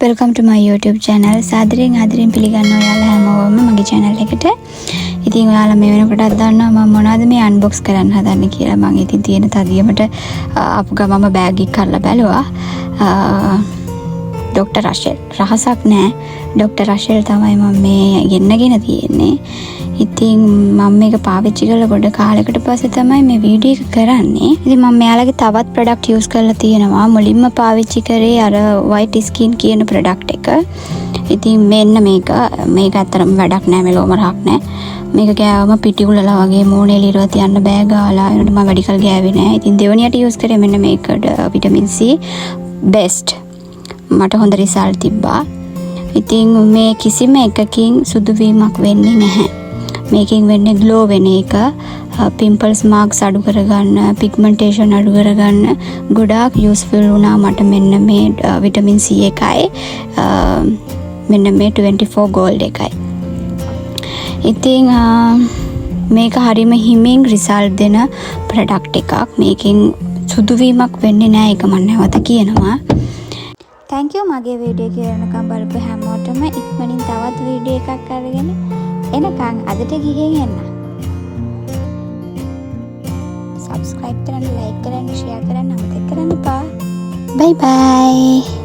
welcome to my YouTube channel. සාදරයෙන් පිළිගන්නවා ඔයාලා හැමෝම මගේ channel එකට. ඉතින් ඔයාලා මේ වෙනකොටත් දන්නවා මම මොනවද මේ unbox කරන්න හදන්නේ කියලා. මම ඉතින් තියෙන තදියමට ආපු ගමම බෑග් එක කරලා බැලුවා. ඩොක්ටර් රෂෙල් රහසක් නෑ. ඩොක්ටර් රෂෙල් තමයි මම මේ ගෙන්නගෙන තියෙන්නේ. ඉතින් මම මේක පාවිච්චි කරලා පොඩ කාලයකට පස්සේ තමයි මේ වීඩියෝ එක කරන්නේ. ඉතින් මම මෙයාලගේ තවත් ප්‍රොඩක්ට් යූස් කරලා තියෙනවා. මුලින්ම පාවිච්චි කරේ අර white skin කියන ප්‍රොඩක්ට් එක. ඉතින් මෙන්න මේක ඇත්තටම වැඩක් නෑ, මෙලොවම රහක් නෑ. මේක ගෑවම පිටි උලලා වගේ මූණේ ලිරව තියන්න බෑ ගාලා. ඒකට මම වැඩි කල් ගෑවේ නෑ. ඉතින් දෙවනියට යූස් කරේ මෙන්න මේක vitamin C best. මට හොඳ රිසල්ට් තිබ්බා. ඉතින් මේ කිසිම එකකින් සුදු වීමක් වෙන්නේ නැහැ. මේකෙන් වෙන්නේ ග්ලෝ වෙන එක, පිම්පල්ස් මාර්ක්ස් අඩු කරගන්න, පිග්මන්ටේෂන් අඩු කරගන්න ගොඩාක් යූස්ෆුල් වුණා මට මෙන්න මේ විටමින් C එකයි මෙන්න මේ 24 ගෝල්ඩ් එකයි. ඉතින් මේක හරිම හිමින් රිසල්ට් දෙන ප්‍රොඩක්ට් එකක්. මේකෙන් සුදු වීමක් වෙන්නේ නැහැ, ඒක මම නැවත කියනවා. thank you මගේ වීඩියෝ කරනකම් බලපු හැමෝටම. ඉක්මනින් තවත් වීඩියෝ එකක් අරගෙන එනකන් අදට ගිහින් එන්න. subscribe කරන්න, like කරන්න, share කරන්න අමතක කරන්න එපා. bye bye.